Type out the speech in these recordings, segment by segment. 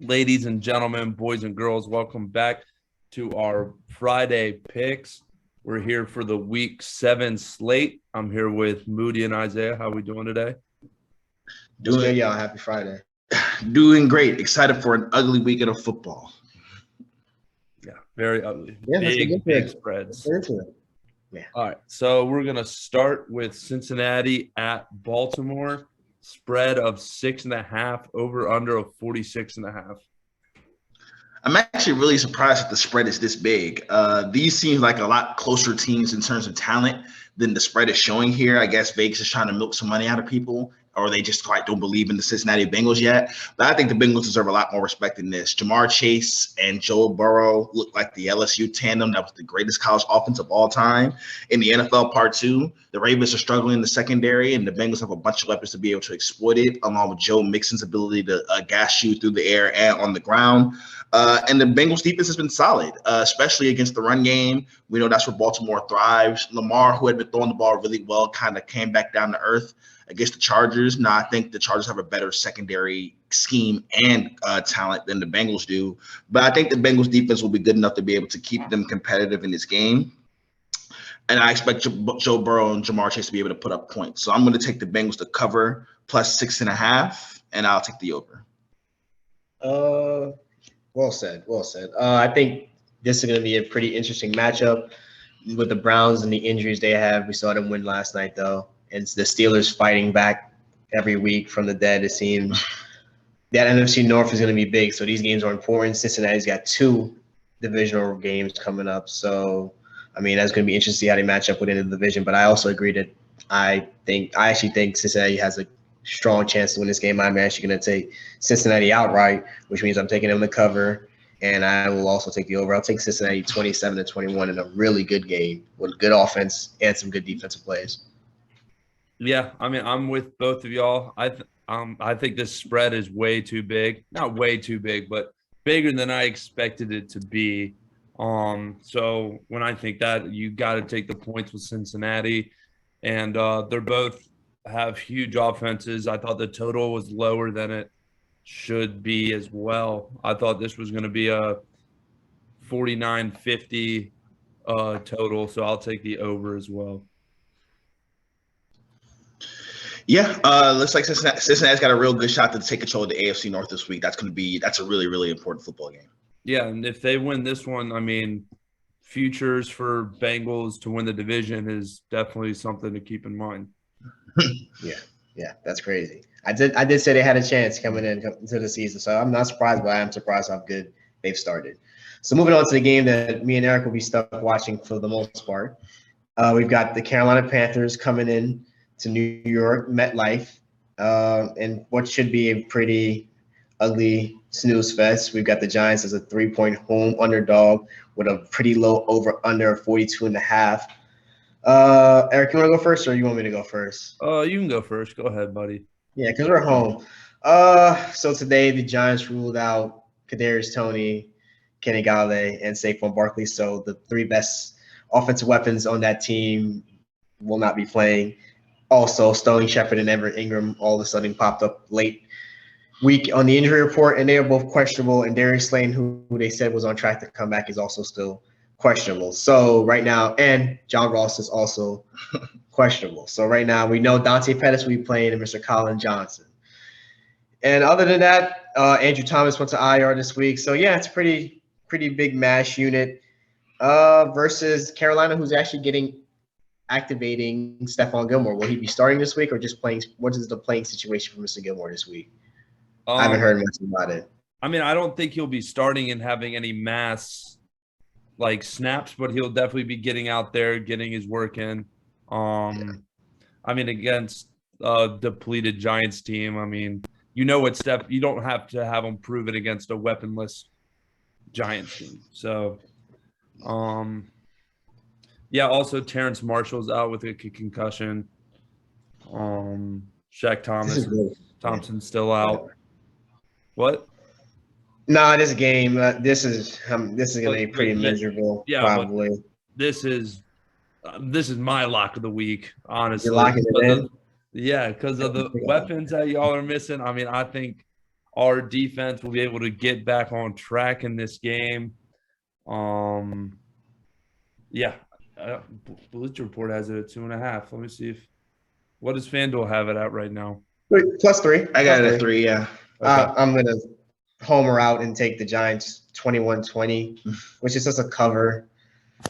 Ladies and gentlemen, boys and girls, welcome back to our Friday picks. We're here for the week 7 slate. I'm here with Moody and Isaiah. How are we doing today? Doing good, y'all. Happy Friday. Doing great. Excited for an ugly weekend of football. Yeah, very ugly. Yeah, big spreads. Yeah. All right, so we're going to start with Cincinnati at Baltimore. Spread of 6.5, over under of 46.5. I'm actually really surprised that the spread is this big. These seem like a lot closer teams in terms of talent than the spread is showing here. I guess Vegas is trying to milk some money out of people, or they just quite don't believe in the Cincinnati Bengals yet. But I think the Bengals deserve a lot more respect than this. Jamar Chase and Joe Burrow look like the LSU tandem that was the greatest college offense of all time. In the NFL Part 2, the Ravens are struggling in the secondary, and the Bengals have a bunch of weapons to be able to exploit it, along with Joe Mixon's ability to gash you through the air and on the ground. And the Bengals defense has been solid, especially against the run game. We know that's where Baltimore thrives. Lamar, who had been throwing the ball really well, kind of came back down to earth against the Chargers. Now, I think the Chargers have a better secondary scheme and talent than the Bengals do. But I think the Bengals defense will be good enough to be able to keep them competitive in this game. And I expect Joe Burrow and Jamar Chase to be able to put up points. So I'm going to take the Bengals to cover plus 6.5, and I'll take the over. Well said. I think this is going to be a pretty interesting matchup with the Browns and the injuries they have. We saw them win last night, though. And the Steelers fighting back every week from the dead, it seems. That NFC North is going to be big, so these games are important. Cincinnati's got 2 divisional games coming up. So, I mean, that's going to be interesting to see how they match up within the division. But I also agree that I actually think Cincinnati has a strong chance to win this game. I'm actually going to take Cincinnati outright, which means I'm taking them to cover, and I will also take the over. I'll take Cincinnati 27-21 in a really good game with good offense and some good defensive plays. Yeah, I mean, I'm with both of y'all. I think this spread is way too big. Not way too big, but bigger than I expected it to be. So when I think that, you got to take the points with Cincinnati, and they're both have huge offenses. I thought the total was lower than it should be as well. I thought this was going to be a 49-50 total, so I'll take the over as well. Yeah, looks like Cincinnati's got a real good shot to take control of the AFC North this week. That's a really, really important football game. Yeah, and if they win this one, I mean, futures for Bengals to win the division is definitely something to keep in mind. Yeah, that's crazy. I did say they had a chance coming into the season, so I'm not surprised, but I am surprised how good they've started. So moving on to the game that me and Eric will be stuck watching for the most part. We've got the Carolina Panthers coming in to New York, MetLife, and what should be a pretty ugly snooze fest. We've got the Giants as a 3-point home underdog with a pretty low over-under of 42.5. Eric, you want to go first, or you want me to go first? You can go first. Go ahead, buddy. Yeah, because we're home. So today the Giants ruled out Kadarius Toney, Kenny Galladay, and Saquon Barkley. So the 3 best offensive weapons on that team will not be playing. Also, Sterling Shepard and Everett Ingram all of a sudden popped up late week on the injury report, and they are both questionable. And Darius Slayton, who they said was on track to come back, is also still questionable. So right now, and John Ross is also questionable. So right now, we know Dante Pettis will be playing and Mr. Colin Johnson. And other than that, Andrew Thomas went to IR this week. So yeah, it's pretty big mash unit versus Carolina, who's actually activating Stefan Gilmore. Will he be starting this week or just playing? What is the playing situation for Mr. Gilmore this week? I haven't heard much about it. I mean, I don't think he'll be starting and having any mass snaps, but he'll definitely be getting out there, getting his work in. I mean, against a depleted Giants team, I mean, you know what step you don't have to have him prove it against a weaponless Giants team. So, yeah, also Terrence Marshall's out with a concussion. Shaq Thompson's still out. What? No, this game, this is going to be pretty miserable. Yeah, probably. This is my lock of the week, honestly. You're locking it in? Yeah, because of the weapons that y'all are missing. I mean, I think our defense will be able to get back on track in this game. Yeah, Bleacher Report has it at 2.5. Let me see what does FanDuel have it at right now? +3. I got it at 3. Yeah. Okay. I'm gonna homer out and take the Giants 21-20, which is just a cover.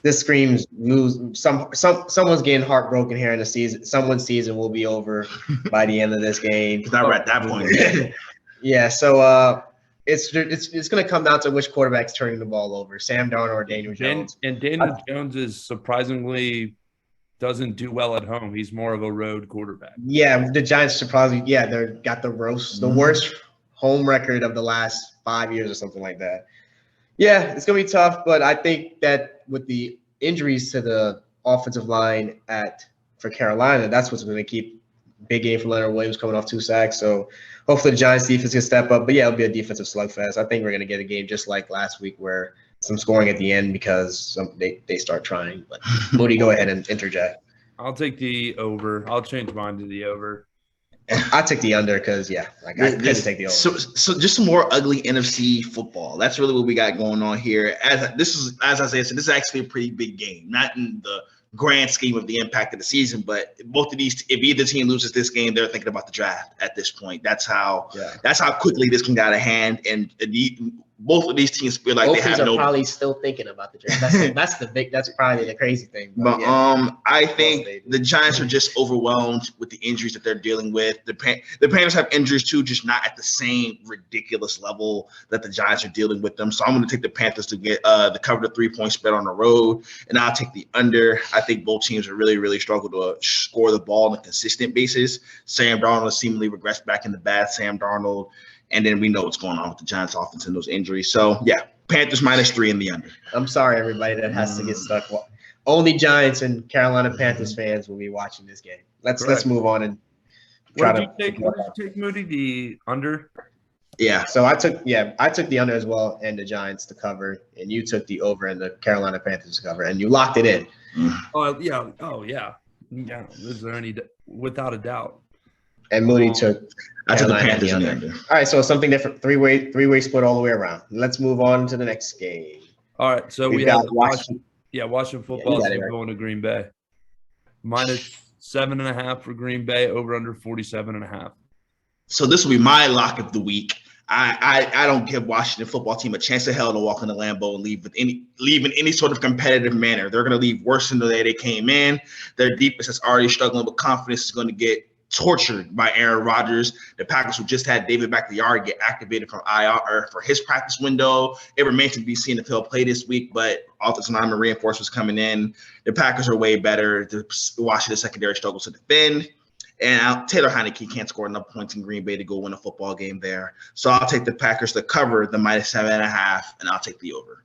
This screams lose. Someone's getting heartbroken here in the season. Someone's season will be over by the end of this game. It's not at that point yet. Yeah, so it's going to come down to which quarterback's turning the ball over, Sam Darnold or Daniel Jones. And Daniel Jones is surprisingly doesn't do well at home. He's more of a road quarterback. Yeah, the Giants surprisingly, they've got the worst home record of the last 5 years or something like that. Yeah, it's going to be tough, but I think that with the injuries to the offensive line for Carolina, that's what's going to keep big game for Leonard Williams coming off 2 sacks. So hopefully the Giants defense can step up. But yeah, it'll be a defensive slugfest. I think we're going to get a game just like last week where some scoring at the end because they start trying. But Moody, go ahead and interject. I'll take the over. I'll change mine to the over. I took the under because I couldn't take the over. So just some more ugly NFC football. That's really what we got going on here. As Isaiah said, this is actually a pretty big game. Not in the grand scheme of the impact of the season, but both of these, if either team loses this game, they're thinking about the draft at this point. That's how quickly this can get out of hand. And both of these teams feel like both they have teams are probably still thinking about the draft. That's probably the crazy thing. But I think the Giants are just overwhelmed with the injuries that they're dealing with. The Panthers have injuries too, just not at the same ridiculous level that the Giants are dealing with them. So I'm going to take the Panthers to get the cover the 3-point spread on the road, and I'll take the under. I think both teams are really, really struggle to score the ball on a consistent basis. Sam Darnold has seemingly regressed back into bad Sam Darnold. And then we know what's going on with the Giants offense and those injuries. So, yeah, Panthers -3 in the under. I'm sorry, everybody that has to get stuck. Only Giants and Carolina Panthers fans will be watching this game. Let's move on and try to take. What did you take, Moody? The under? Yeah. So I took the under as well and the Giants to cover, and you took the over and the Carolina Panthers to cover, and you locked it in. Oh yeah. Yeah. Is there any without a doubt? And Moody took. I took the Panthers in the under. All right, so something different. Three-way split all the way around. Let's move on to the next game. All right, so we have Washington football is going to Green Bay. -7.5 for Green Bay, over under 47.5. So this will be my lock of the week. I don't give Washington football team a chance of hell to walk in the Lambeau and leave in any sort of competitive manner. They're going to leave worse than the way they came in. Their defense is already struggling with confidence is going to get tortured by Aaron Rodgers. The Packers who just had David Bakhtiari get activated from IR for his practice window. It remains to be seen if he'll play this week, but offensive lineman reinforcements coming in. The Packers are way better. The Washington secondary struggles to defend. And Taylor Heineke can't score enough points in Green Bay to go win a football game there. So I'll take the Packers to cover the -7.5, and I'll take the over.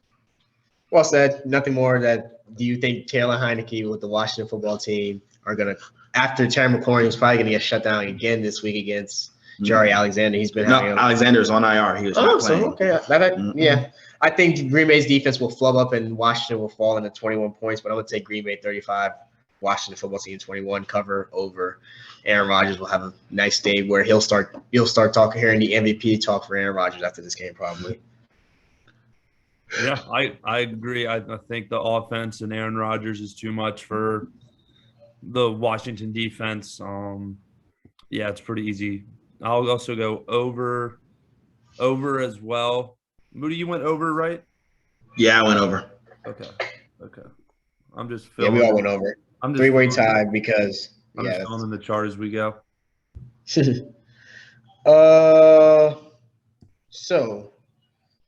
Well said. Nothing more. Do you think Taylor Heineke with the Washington football team are going to, after Terry McLaurin was probably going to get shut down again this week against Jerry Alexander? He's been Alexander's on IR. He was not playing. Okay. Yeah. I think Green Bay's defense will flub up and Washington will fall into 21 points, but I'm going to take Green Bay 35, Washington football team 21, cover over. Aaron Rodgers will have a nice day where you'll start talking, hearing the MVP talk for Aaron Rodgers after this game probably. Yeah, I agree. I think the offense and Aaron Rodgers is too much for the Washington defense. Yeah, it's pretty easy. I'll also go over as well. Moody, you went over, right? Yeah, I went over. Okay. I'm just filling. Yeah, we all went over. I'm just three-way tie because I'm just filling in the chart as we go. So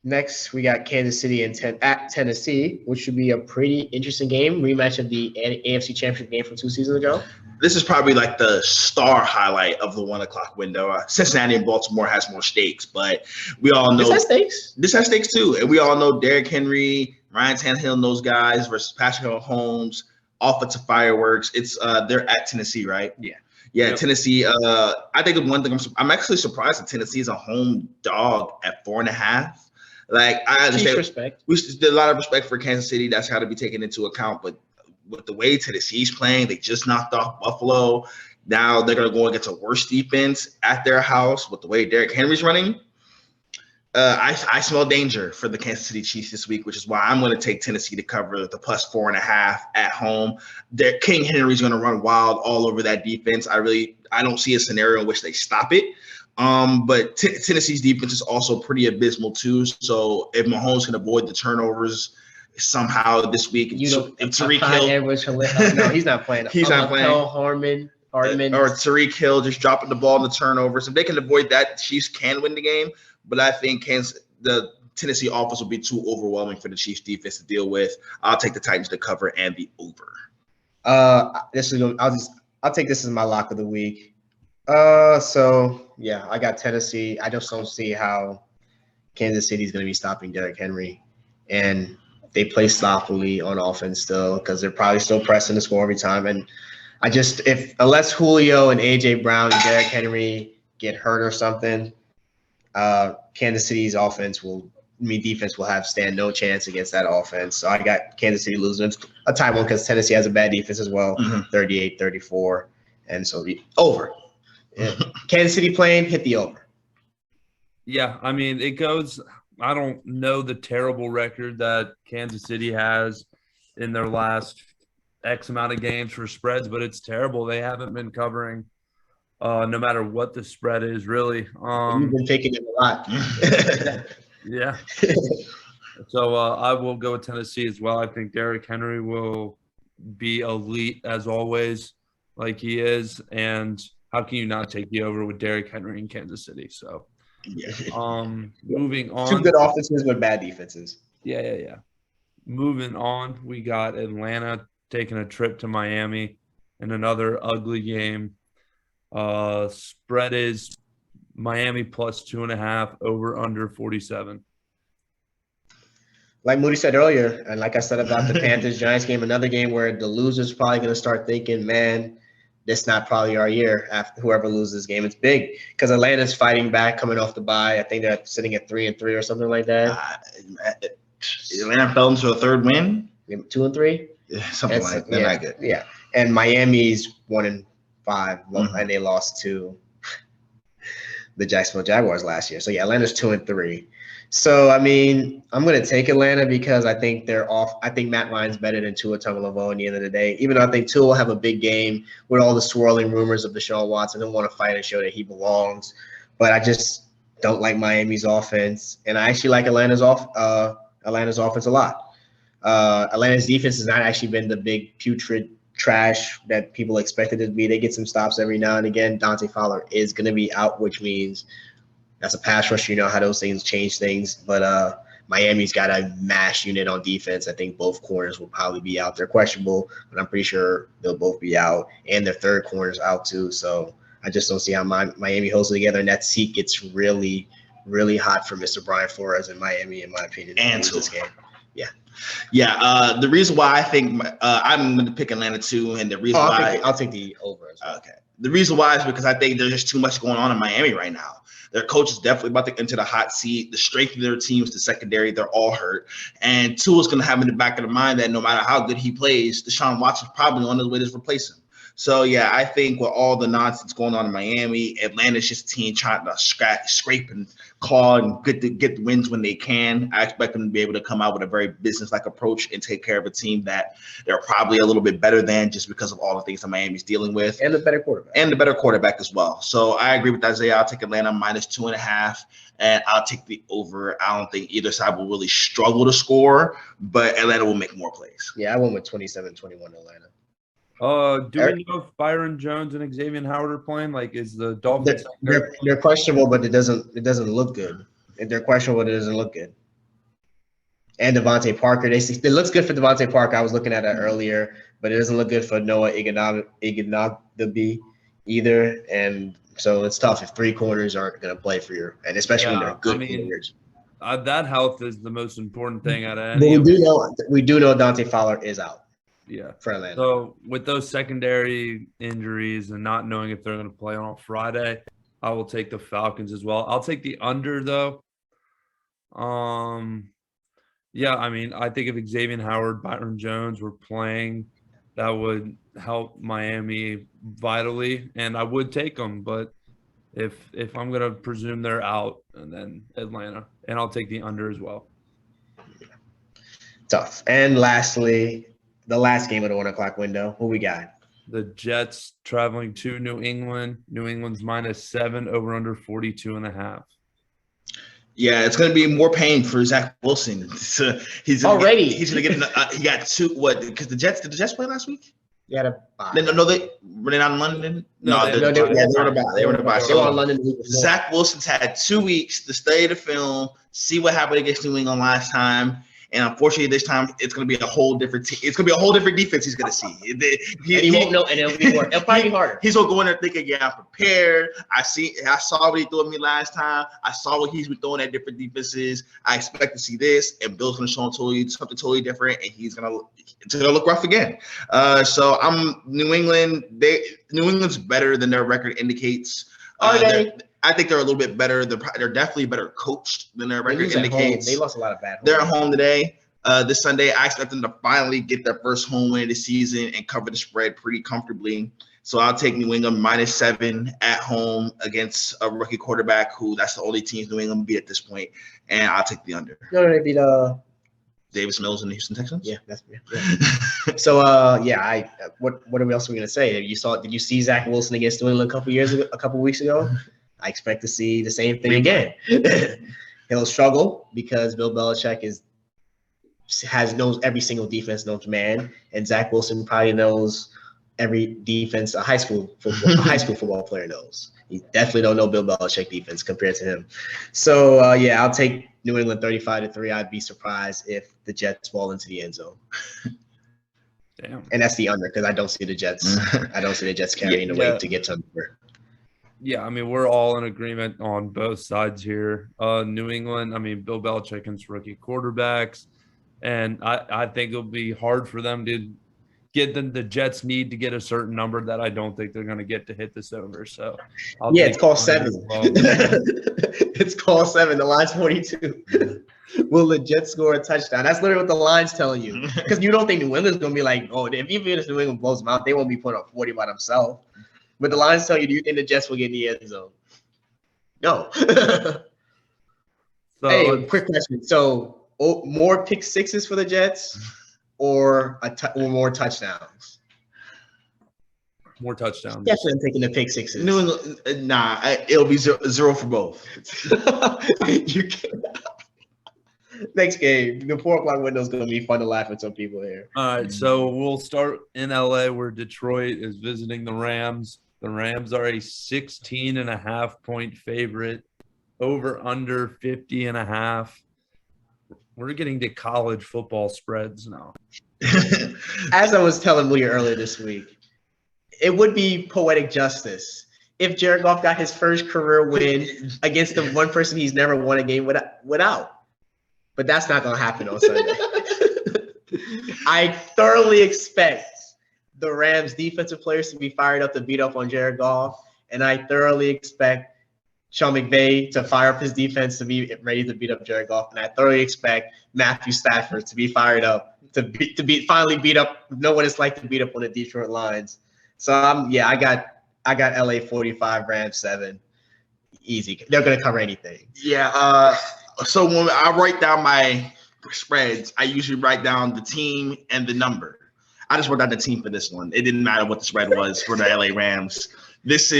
next we got Kansas City at Tennessee, which should be a pretty interesting game. Rematch of the AFC Championship game from 2 seasons ago. This is probably like the star highlight of the 1 o'clock window. Cincinnati and Baltimore has more stakes, but we all know this has stakes. This has stakes too, and we all know Derrick Henry, Ryan Tannehill, and those guys versus Patrick Mahomes, offensive fireworks. It's they're at Tennessee, right? Yeah. Yep. Tennessee. I think the one thing I'm actually surprised that Tennessee is a home dog at 4.5. Like I understand, we did a lot of respect for Kansas City. That's got to be taken into account. But with the way Tennessee's playing, they just knocked off Buffalo. Now they're going to go against a worse defense at their house with the way Derrick Henry's running. I smell danger for the Kansas City Chiefs this week, which is why I'm going to take Tennessee to cover the plus 4.5 at home. King Henry's going to run wild all over that defense. I don't see a scenario in which they stop it. But Tennessee's defense is also pretty abysmal too. So if Mahomes can avoid the turnovers somehow this week, if Tariq Hill, no, he's not playing. He's not playing. Hardman, or Tariq Hill just dropping the ball in the turnovers. If they can avoid that, the Chiefs can win the game. But I think the Tennessee offense will be too overwhelming for the Chiefs defense to deal with. I'll take the Titans to cover and the over. I'll take this as my lock of the week. So yeah, I got Tennessee. I just don't see how Kansas City is going to be stopping Derrick Henry, and they play sloppily on offense still because they're probably still pressing to score every time. And unless Julio and AJ Brown and Derrick Henry get hurt or something, Kansas City's defense will stand no chance against that offense. So I got Kansas City losing. It's a tight one because Tennessee has a bad defense as well, 38-34. And so the over. Kansas City playing, hit the over. Yeah, I mean, it goes – I don't know the terrible record that Kansas City has in their last X amount of games for spreads, but it's terrible. They haven't been covering no matter what the spread is, really. You've been taking it a lot. Yeah. So I will go with Tennessee as well. I think Derrick Henry will be elite as always, like he is. And how can you not take the over with Derrick Henry in Kansas City? So, moving on. Two good offenses with bad defenses. Yeah. Moving on, we got Atlanta taking a trip to Miami in another ugly game. Spread is Miami plus 2.5, over under 47. Like Moody said earlier, and like I said about the Panthers-Giants game, another game where the loser's probably going to start thinking, man, this not probably our year after whoever loses this game. It's big because Atlanta's fighting back coming off the bye. I think they're sitting at 3-3 or something like that. Atlanta fell into a third win? 2-3? Something like that. Not good. Yeah. And Miami's 1-5, and they lost to the Jacksonville Jaguars last year. So, yeah, Atlanta's 2-3. So, I mean, I'm going to take Atlanta because I think they're off. I think Matt Ryan's better than Tua Tagovailoa at the end of the day, even though I think Tua will have a big game with all the swirling rumors of Deshaun Watson and want to fight and show that he belongs. But I just don't like Miami's offense. And I actually like Atlanta's offense a lot. Atlanta's defense has not actually been the big putrid trash that people expected it to be. They get some stops every now and again. Dante Fowler is going to be out, which means that's a pass rush. You know how those things change things. But Miami's got a mash unit on defense. I think both corners will probably be out. They're questionable, but I'm pretty sure they'll both be out. And their third corner's out too. So I just don't see how Miami holds it together. And that seat gets really, really hot for Mr. Brian Flores in Miami, in my opinion. And this game. Yeah. The reason why I think I'm going to pick Atlanta too, and the reason why I'll take the over as well. Okay. The reason why is because I think there's just too much going on in Miami right now. Their coach is definitely about to enter the hot seat. The strength of their teams, the secondary, they're all hurt. And Tua's going to have in the back of the mind that no matter how good he plays, Deshaun Watson's probably on his way to replace him. So, yeah, I think with all the nonsense going on in Miami, Atlanta's just a team trying to scrape and claw and get the wins when they can. I expect them to be able to come out with a very business-like approach and take care of a team that they're probably a little bit better than just because of all the things that Miami's dealing with. And the better quarterback. As well. So I agree with Isaiah. I'll take Atlanta minus 2.5, and I'll take the over. I don't think either side will really struggle to score, but Atlanta will make more plays. Yeah, I went with 27-21 Atlanta. Do we know if Byron Jones and Xavier Howard are playing? Like, is the Dolphins? They're questionable, but it doesn't look good. If they're questionable, it doesn't look good. And Devontae Parker, it looks good for Devontae Parker. I was looking at it earlier, but it doesn't look good for Noah Iguodala either. And so it's tough if three corners aren't going to play for you, and especially when they're good corners. That health is the most important thing out of any. We do know Dante Fowler is out. Yeah, for Atlanta. So with those secondary injuries and not knowing if they're going to play on Friday, I will take the Falcons as well. I'll take the under though. Yeah, I mean, I think if Xavier Howard, Byron Jones were playing, that would help Miami vitally, and I would take them. But if I'm gonna presume they're out, and then Atlanta, and I'll take the under as well. Tough. And lastly, the last game of the 1 o'clock window. Who we got? The Jets traveling to New England. New England's -7, over under 42.5. Yeah, it's going to be more pain for Zach Wilson. He's already. He's going to get. He got two. What? Because did the Jets play last week? Yeah, No, they were they not in London. No, They were in a bye. They were in a bye. They were on London the week before. Zach Wilson's had 2 weeks to study the film, see what happened against New England last time. And unfortunately, this time it's going to be a whole different team. It's going to be a whole different defense he's going to see. He won't know, and it'll be worse. It'll probably be harder. He's going to go in there thinking, yeah, I'm prepared. I saw what he threw at me last time. I saw what he's been throwing at different defenses. I expect to see this, and Bill's going to show him something totally different, and it's going to look rough again. So I'm New England. New England's better than their record indicates. Are they? I think they're a little bit better. They're definitely better coached than their record indicates. They lost a lot of bad. They're at home today. This Sunday, I expect them to finally get their first home win of the season and cover the spread pretty comfortably. So I'll take New England -7 at home against a rookie quarterback who that's the only team New England beat at this point, and I'll take the under. No, they beat Davis Mills and the Houston Texans. Yeah, that's yeah. So what else are we gonna say? Did you see Zach Wilson against New England a couple weeks ago? I expect to see the same thing again. He'll struggle because Bill Belichick knows every single defense known to man, and Zach Wilson probably knows every defense a high school football player knows. He definitely don't know Bill Belichick defense compared to him. So I'll take New England 35-3. I'd be surprised if the Jets fall into the end zone. Damn. And that's the under because I don't see the Jets. I don't see the Jets carrying the weight to get to under. Yeah, I mean, we're all in agreement on both sides here. New England, I mean, Bill Belichick and rookie quarterbacks, and I think it'll be hard for them to get them. The Jets need to get a certain number that I don't think they're going to get to hit this over. So, it's called 7. Well. It's called 7. The line's 42. Will the Jets score a touchdown? That's literally what the line's telling you. Because you don't think New England's going to be like, oh, if even if New England blows them out, they won't be putting up 40 by themselves. But the lines tell you, do you think the Jets will get in the end zone? No. Hey, quick question. So, more pick sixes for the Jets or more touchdowns? More touchdowns. Definitely I'm taking the pick sixes. New England, it'll be zero for both. You can't. Next game. The 4 o'clock window is going to be fun to laugh at some people here. All right, so we'll start in LA where Detroit is visiting the Rams. The Rams are a 16.5-point favorite, over under 50.5. We're getting to college football spreads now. As I was telling Lee earlier this week, it would be poetic justice if Jared Goff got his first career win against the one person he's never won a game without. But that's not going to happen on Sunday. I thoroughly expect the Rams defensive players to be fired up to beat up on Jared Goff, and I thoroughly expect Sean McVay to fire up his defense to be ready to beat up Jared Goff, and I thoroughly expect Matthew Stafford to be fired up to finally beat up, know what it's like to beat up on the Detroit Lions. So I got LA 45, Rams 7, easy. They're gonna cover anything. Yeah. So when I write down my spreads, I usually write down the team and the number. I just wrote down the team for this one. It didn't matter what the spread was for the LA Rams. It's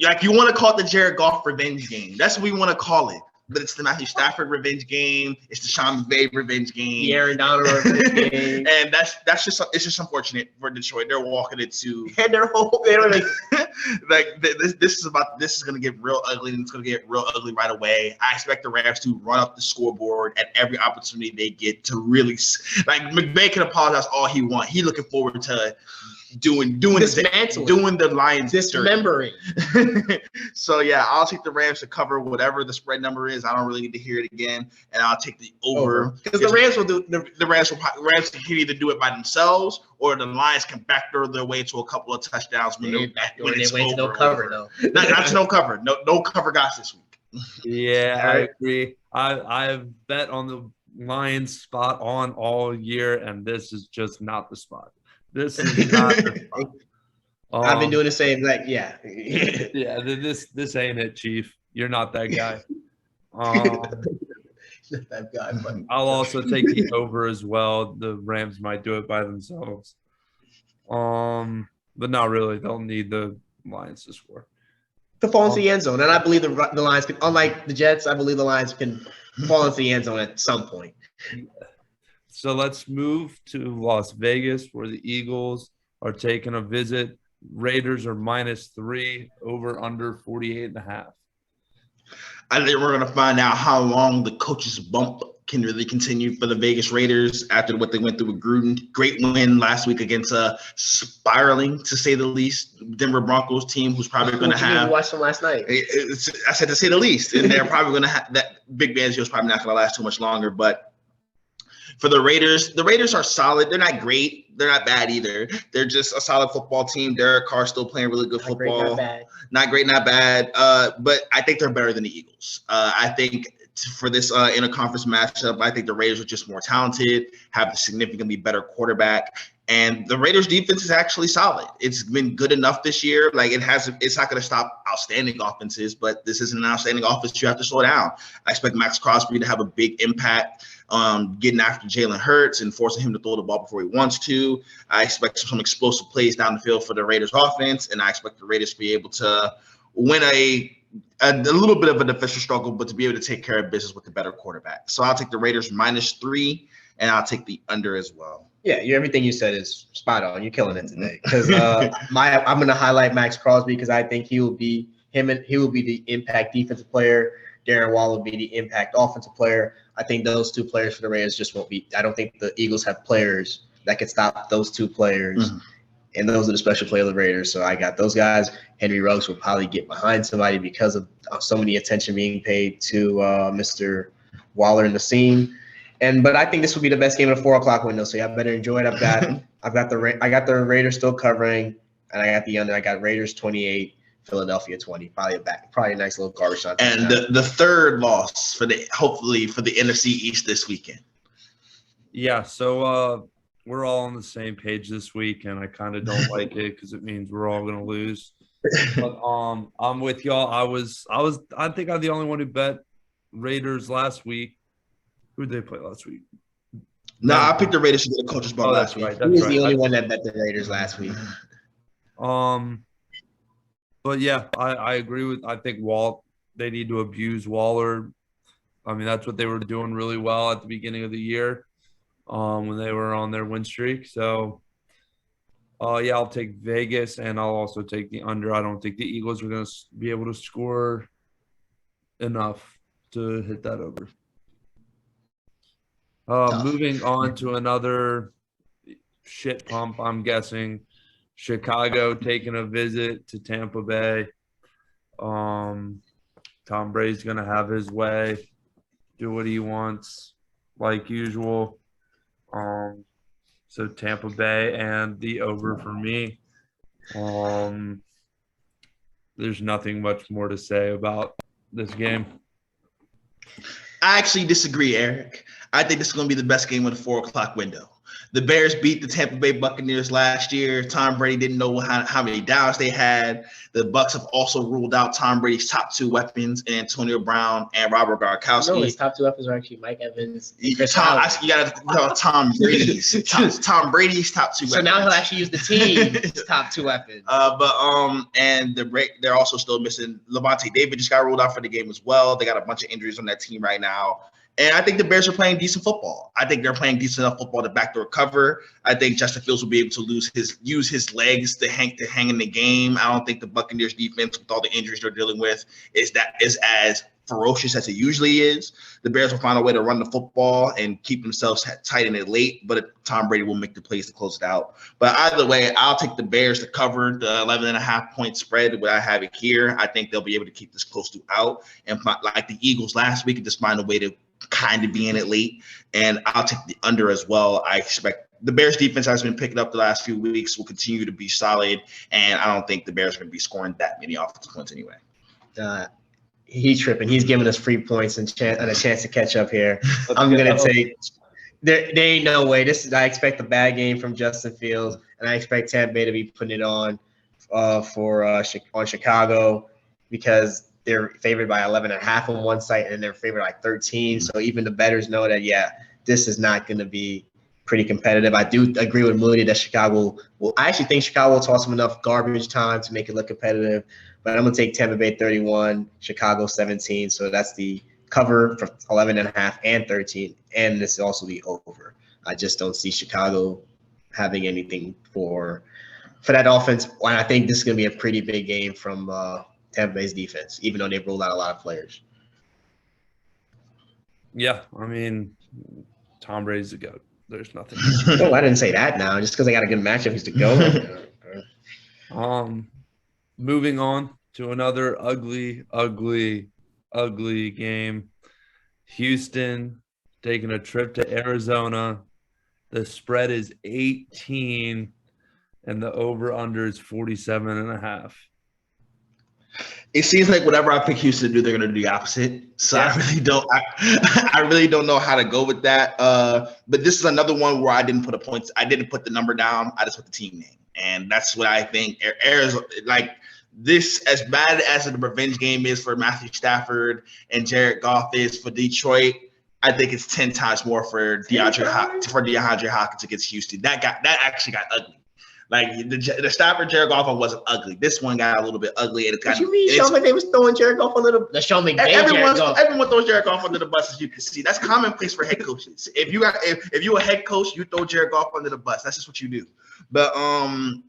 like you want to call it the Jared Goff revenge game. That's what we want to call it. But it's the Matthew Stafford revenge game. It's the Sean McVay revenge game. The Aaron Donald revenge game. And it's just unfortunate for Detroit. They're walking it to and their whole they don't this is gonna get real ugly, and it's gonna get real ugly right away. I expect the Rams to run up the scoreboard at every opportunity they get to really McVay can apologize all he wants. He looking forward to doing the Lions dismembering. So yeah, I'll take the Rams to cover whatever the spread number is. I don't really need to hear it again, and I'll take the over because the Rams will do the Rams can either do it by themselves or the Lions can backdoor their way to a couple of touchdowns when it's way to no over. Cover though. Not to no cover. No cover guys this week. Yeah, I agree. I've bet on the Lions spot on all year, and this is just not the spot. This is not the spot. I've been doing the same. Like, yeah. Yeah, this ain't it, Chief. You're not that guy. That guy, but I'll also take the over as well. The Rams might do it by themselves. But not really. They'll need the Lions to score. to fall into the end zone. And I believe the Lions can, unlike the Jets, I believe the Lions can fall into the end zone at some point. So let's move to Las Vegas, where the Eagles are taking a visit. Raiders are -3, over under 48.5. I think we're going to find out how long the coach's bump can really continue for the Vegas Raiders after what they went through with Gruden. Great win last week against a spiraling, to say the least, Denver Broncos team, who's probably going to have. We watched them last night. I said to say the least, and they're probably going to have that. Big Fangio is probably not going to last too much longer. But for the Raiders are solid. They're not great. They're not bad either. They're just a solid football team. Derek Carr still playing really good football. Not bad. Not great, not bad. But I think they're better than the Eagles. I think for this interconference matchup, I think the Raiders are just more talented, have a significantly better quarterback, and the Raiders defense is actually solid. It's been good enough this year. Like it's not going to stop outstanding offenses, but this isn't an outstanding offense. You have to slow down. I expect Max Crosby to have a big impact getting after Jalen Hurts and forcing him to throw the ball before he wants to. I expect some explosive plays down the field for the Raiders offense, and I expect the Raiders to be able to win a little bit of a defensive struggle, but to be able to take care of business with the better quarterback. So I'll take the Raiders -3, and I'll take the under as well. Yeah, everything you said is spot on. You're killing it today. Because I'm going to highlight Max Crosby because I think he will be the impact defensive player. Darren Waller will be the impact offensive player. I think those two players for the Raiders just won't be. I don't think the Eagles have players that can stop those two players. Mm-hmm. And those are the special players of the Raiders. So I got those guys. Henry Ruggs will probably get behind somebody because of so many attention being paid to Mr. Waller in the scene. But I think this will be the best game of the 4 o'clock window. So y'all better enjoy it. I got the Raiders still covering, and I got the under. I got Raiders 28, Philadelphia 20. Probably a nice little garbage shot. And the third loss hopefully for the NFC East this weekend. Yeah. So we're all on the same page this week, and I kind of don't like it because it means we're all gonna lose. But I'm with y'all. I think I'm the only one who bet Raiders last week. Who did they play last week? No, I picked the Raiders to get a coach's ball last week. Right, he was the only one that bet the Raiders last week. But yeah, I agree with. I think they need to abuse Waller. I mean, that's what they were doing really well at the beginning of the year, when they were on their win streak. So, yeah, I'll take Vegas, and I'll also take the under. I don't think the Eagles are going to be able to score enough to hit that over. Moving on to another shit pump, I'm guessing. Chicago taking a visit to Tampa Bay. Tom Brady's going to have his way, do what he wants, like usual. So Tampa Bay and the over for me. There's nothing much more to say about this game. I actually disagree, Eric. I think this is going to be the best game of the 4 o'clock window. The Bears beat the Tampa Bay Buccaneers last year. Tom Brady didn't know how many downs they had. The Bucs have also ruled out Tom Brady's top 2 weapons, Antonio Brown and Robert Gronkowski. No, his top 2 weapons are actually Mike Evans. You got to know Tom Brady's Tom Brady's top 2 weapons. So now he'll actually use the team's top 2 weapons. And they're also still missing Levante David. Just got ruled out for the game as well. They got a bunch of injuries on that team right now. And I think the Bears are playing decent football. I think they're playing decent enough football to backdoor cover. I think Justin Fields will be able to use his legs to hang in the game. I don't think the Buccaneers defense, with all the injuries they're dealing with, is as ferocious as it usually is. The Bears will find a way to run the football and keep themselves tight in it late, but Tom Brady will make the plays to close it out. But either way, I'll take the Bears to cover the 11.5-point spread where I have it here. I think they'll be able to keep this close to out. And like the Eagles last week, just find a way to kind of be in it late. And I'll take the under as well. I expect the Bears defense has been picking up the last few weeks, will continue to be solid. And I don't think the Bears are going to be scoring that many offensive points anyway. He's tripping. He's giving us free points and a chance to catch up here. I'm going to take – there ain't no way. I expect a bad game from Justin Fields, and I expect Tampa Bay to be putting it on on Chicago because they're favored by 11.5 on one site and they're favored by 13. So even the bettors know that, this is not going to be pretty competitive. I do agree with Moody that Chicago will. I actually think Chicago will toss them enough garbage time to make it look competitive. But I'm going to take Tampa Bay 31, Chicago 17. So that's the cover for 11.5 and 13. And this is also the over. I just don't see Chicago having anything for that offense. And I think this is going to be a pretty big game from Tampa Bay's defense, even though they've rolled out a lot of players. Yeah, I mean, Tom Brady's the GOAT. There's nothing. Oh, I didn't say that now. Just because I got a good matchup, he's the GOAT. Moving on to another ugly game. Houston taking a trip to Arizona. The spread is 18, and the over-under is 47.5. It seems like whatever I pick Houston to do, they're going to do the opposite. So I really don't. I really don't know how to go with that. But this is another one where I didn't put I didn't put the number down. I just put the team name, and that's what I think. Arizona, like this, as bad as the revenge game is for Matthew Stafford and Jared Goff is for Detroit, I think it's 10 times more for DeAndre Hopkins against Houston. That actually got ugly. Like the Stafford Jared Goff one wasn't ugly. This one got a little bit ugly. And what you mean? Sean McVay was throwing Jared Goff under the Sean McVay. Everyone throws Jared Goff under the bus, as you can see. That's commonplace for head coaches. If you're a head coach, you throw Jared Goff under the bus. That's just what you do. But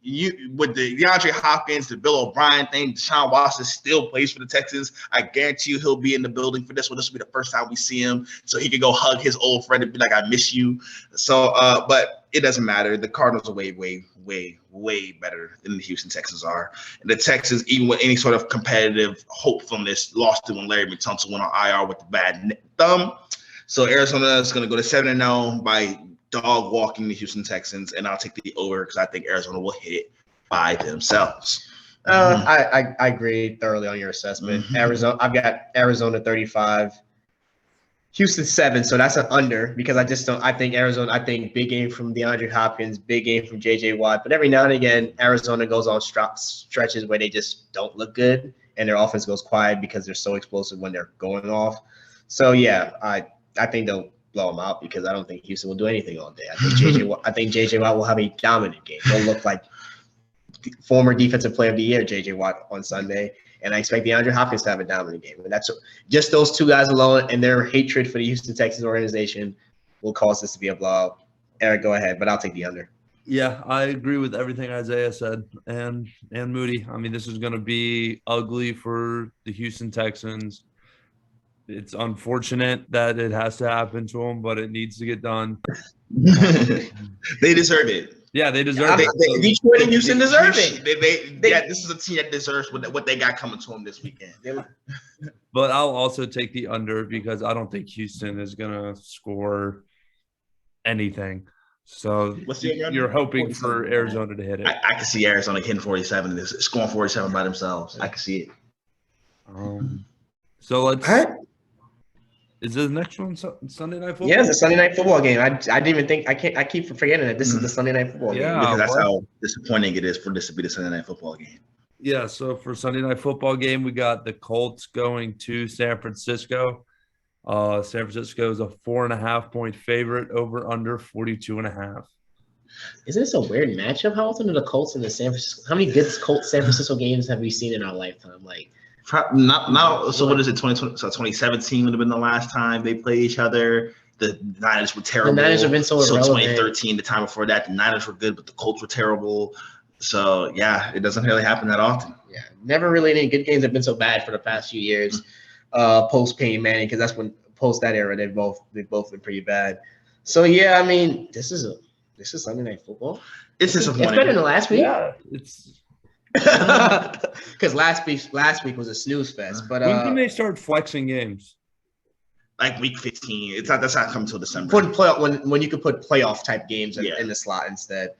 you with the DeAndre Hopkins, the Bill O'Brien thing, Deshaun Watson still plays for the Texans. I guarantee you he'll be in the building for this one. This will be the first time we see him, so he can go hug his old friend and be like, "I miss you." So, but it doesn't matter. The Cardinals are way better than the Houston Texans are. And the Texans, even with any sort of competitive hopefulness, lost to when Larry McTunsil went on IR with the bad thumb. So Arizona is going to go to 7-0 by dog walking the Houston Texans, and I'll take the over because I think Arizona will hit it by themselves. I agree thoroughly on your assessment. Arizona, I've got Arizona 35. Houston 7, so that's an under because I think Arizona, I think big game from DeAndre Hopkins, big game from J.J. Watt, but every now and again, Arizona goes on stretches where they just don't look good and their offense goes quiet because they're so explosive when they're going off. So, yeah, I think they'll blow them out because I don't think Houston will do anything all day. I think J.J. Watt will have a dominant game. He'll look like former defensive player of the year, J.J. Watt on Sunday. And I expect DeAndre Hopkins to have a dominant game. And that's just those two guys alone and their hatred for the Houston Texans organization will cause this to be a blowout. Eric, go ahead, but I'll take the under. Yeah, I agree with everything Isaiah said and Moody. I mean, this is going to be ugly for the Houston Texans. It's unfortunate that it has to happen to them, but it needs to get done. They deserve it. Yeah, they deserve it. Detroit and Houston deserve it. This is a team that deserves what they got coming to them this weekend. But I'll also take the under because I don't think Houston is going to score anything. So you're hoping for Arizona to hit it. I can see Arizona hitting 47. Scoring 47 by themselves. I can see it. So let's. Is this the next one Sunday Night Football? Yeah, it's a Sunday Night Football game. I didn't even think I keep forgetting that this is the Sunday Night Football game. Because that's how disappointing it is for this to be the Sunday Night Football game. Yeah, so for Sunday Night Football game, we got the Colts going to San Francisco. San Francisco is a 4.5-point favorite, over under 42.5. Isn't this a weird matchup? How often are the Colts and the San Francisco? How many good Colts San Francisco games have we seen in our lifetime? Like. Not so. What is it? 2020. So 2017 would have been the last time they played each other. The Niners were terrible. The Niners have been so irrelevant. 2013, the time before that, the Niners were good, but the Colts were terrible. So yeah, it doesn't really happen that often. Yeah, never really any good games have been so bad for the past few years. Post Peyton Manning, because that's when post that era they've both been pretty bad. So yeah, I mean this is Sunday Night Football. It's disappointing. It's better than last week. Yeah, it's. Because last week was a snooze fest. But when can they start flexing games? Like week 15. That's not coming until December. Put playoff when you could put playoff type games in the slot instead.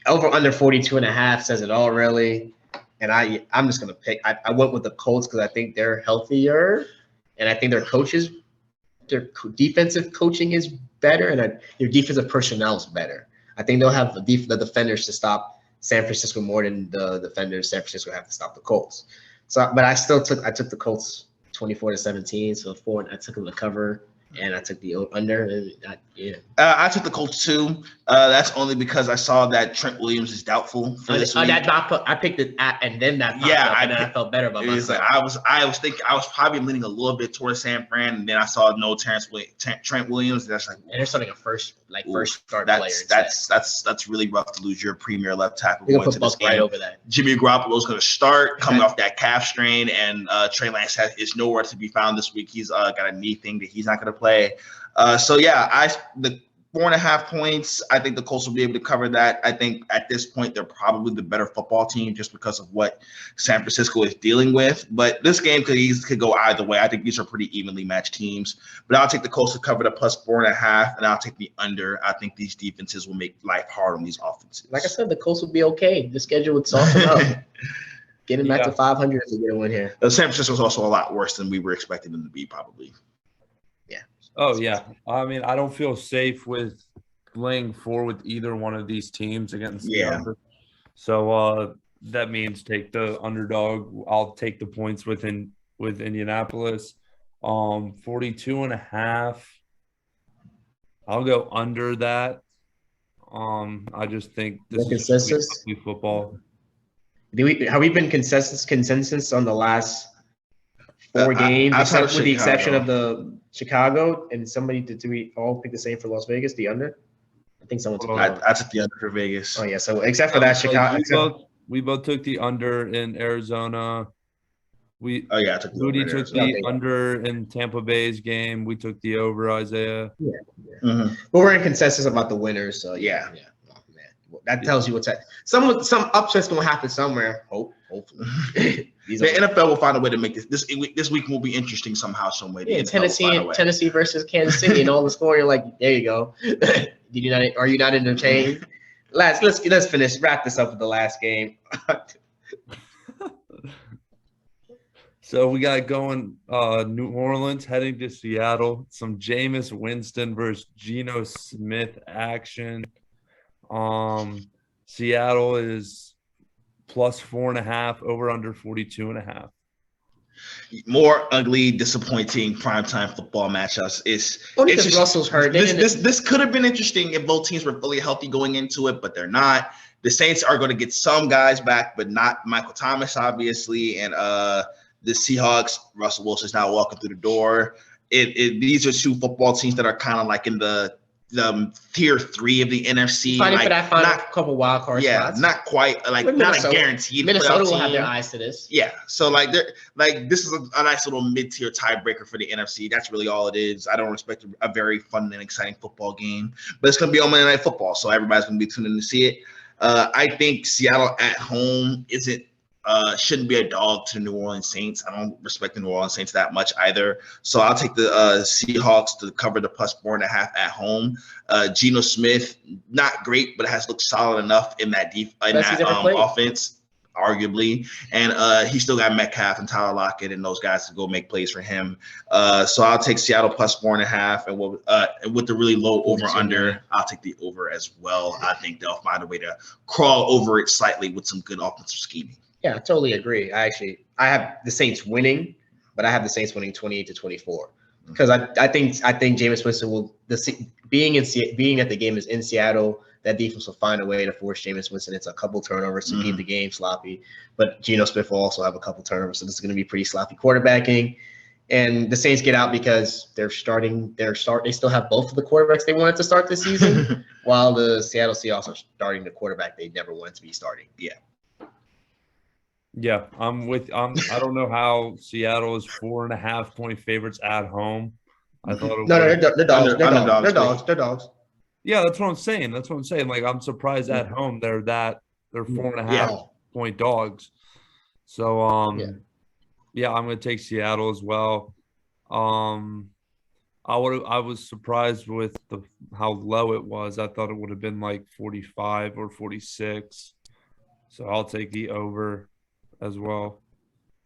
Over under 42.5 says it all really. And I'm just gonna pick. I went with the Colts because I think they're healthier, and I think their defensive coaching is better, and their defensive personnel is better. I think they'll have the defenders to stop San Francisco more than the defenders San Francisco have to stop the Colts. So, but I took the Colts 24-17. So I took them to cover, and I took the under. And I took the Colts too. That's only because I saw that Trent Williams is doubtful for this week. I picked it and then that popped up, and then I felt better about myself. I was probably leaning a little bit towards San Fran, and then I saw no Trent Williams. And that's like, and they're starting a first start player. That's really rough to lose your premier left tackle going to this game. Right over that. Jimmy Garoppolo's going to start coming off that calf strain, and Trey Lance is nowhere to be found this week. He's got a knee thing that he's not going to play. The 4.5 points, I think the Colts will be able to cover that. I think at this point, they're probably the better football team just because of what San Francisco is dealing with. But this game could go either way. I think these are pretty evenly matched teams. But I'll take the Colts to cover the plus 4.5, and I'll take the under. I think these defenses will make life hard on these offenses. Like I said, the Colts will be okay. The schedule would soften up. Get them back to 500 if they get a win here. San Francisco is also a lot worse than we were expecting them to be, probably. Oh, yeah. I mean, I don't feel safe with laying 4 with either one of these teams against the under. So that means take the underdog. I'll take the points with Indianapolis. 42.5. I'll go under that. I just think this is football. Have we been consensus on the last 4 games, with the exception of the Chicago, and did we all pick the same for Las Vegas, the under? I think someone took I took the under for Vegas. Oh, yeah. So except for that, Chicago. We both took the under in Arizona. I took the Rudy took the under in Tampa Bay's game. We took the over, Isaiah. Yeah. Mm-hmm. But we're in consensus about the winners. So yeah. Oh, man. Well, that tells you what's at. Some upsets gonna happen somewhere. Hopefully. The NFL will find a way to make this week will be interesting somehow, some way. Yeah, Tennessee versus Kansas City and all the score. You're like, there you go. Are you not entertained? Let's wrap this up with the last game. So we got going New Orleans heading to Seattle. Some Jameis Winston versus Gino Smith action. Seattle is plus 4.5, over under 42.5. More ugly, disappointing primetime football matchups. It's just Russell's hurt. This could have been interesting if both teams were fully healthy going into it, but they're not. The Saints are going to get some guys back, but not Michael Thomas, obviously. And the Seahawks, Russell Wilson's now walking through the door. These are 2 football teams that are kind of like in the tier 3 of the NFC. Fighting for that final couple wild card spots. Not quite not a guaranteed. Minnesota will have their eyes to this. Yeah, so this is a nice little mid-tier tiebreaker for the NFC. That's really all it is. I don't expect a very fun and exciting football game, but it's going to be on Monday Night Football, so everybody's going to be tuning in to see it. I think Seattle at home shouldn't be a dog to the New Orleans Saints. I don't respect the New Orleans Saints that much either. So I'll take the Seahawks to cover the plus 4.5 at home. Geno Smith, not great, but has looked solid enough in that offense, arguably. And he still got Metcalf and Tyler Lockett and those guys to go make plays for him. So I'll take Seattle plus 4.5, and with the really low over/under, I'll take the over as well. I think they'll find a way to crawl over it slightly with some good offensive scheming. Yeah, I totally agree. I have the Saints winning, but I have the Saints winning 28-24 because I think Jameis Winston will being that the game is in Seattle, that defense will find a way to force Jameis Winston into a couple turnovers to keep the game sloppy. But Geno Smith will also have a couple turnovers, so this is going to be pretty sloppy quarterbacking. And the Saints get out because they still have both of the quarterbacks they wanted to start this season, while the Seattle Seahawks are starting the quarterback they never wanted to be starting. Yeah, I don't know how Seattle is 4.5 point favorites at home. I thought they're dogs. They're dogs. Yeah, that's what I'm saying. Like, I'm surprised at home they're 4.5 point dogs. So I'm gonna take Seattle as well. I was surprised with how low it was. I thought it would have been like 45 or 46. So I'll take the over as well.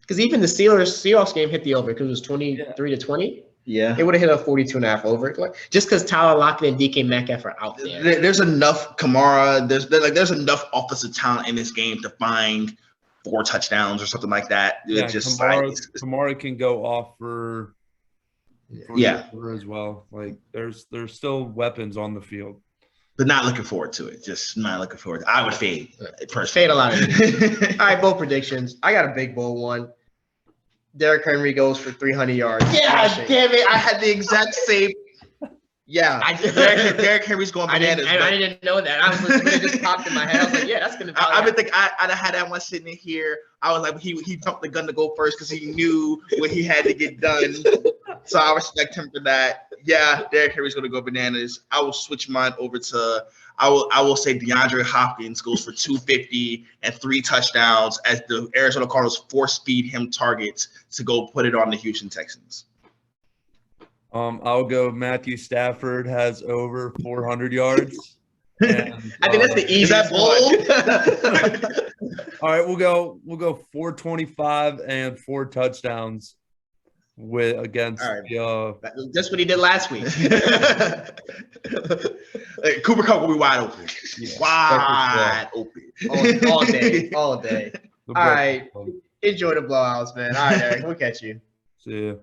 Because even the Seahawks game hit the over because it was 23-20. Yeah. It would have hit a 42.5 over. Like, just because Tyler Lockett and DK Metcalf are out there. There's enough Kamara. There's enough offensive talent in this game to find 4 touchdowns or something like that. Yeah, just Kamara can go off for as well. Like there's still weapons on the field. But not looking forward to it. Just not looking forward to it. I would fade. Fade a lot of it. All right, bowl predictions. I got a big bowl one. Derrick Henry goes for 300 yards. Yeah, damn it. I had the exact same. Yeah. Derrick Henry's going bananas. I didn't know that. I was listening, it just popped in my head. I was like, yeah, that's going to be. I've been thinking, I'd have had that one sitting in here. I was like, he jumped the gun to go first because he knew what he had to get done. So I respect him for that. Yeah, Derrick Henry's going to go bananas. I will switch mine over to I will say DeAndre Hopkins goes for 250 and 3 touchdowns as the Arizona Cardinals force feed him targets to go put it on the Houston Texans. I'll go Matthew Stafford has over 400 yards. And, I think that's the easiest one. All right, we'll go 425 and 4 touchdowns against that's what he did last week. Hey, Cooper Kupp will be wide open. Yeah. Wide open. All day. All right. Enjoy the blowouts, man. All right, Eric. We'll catch you. See ya.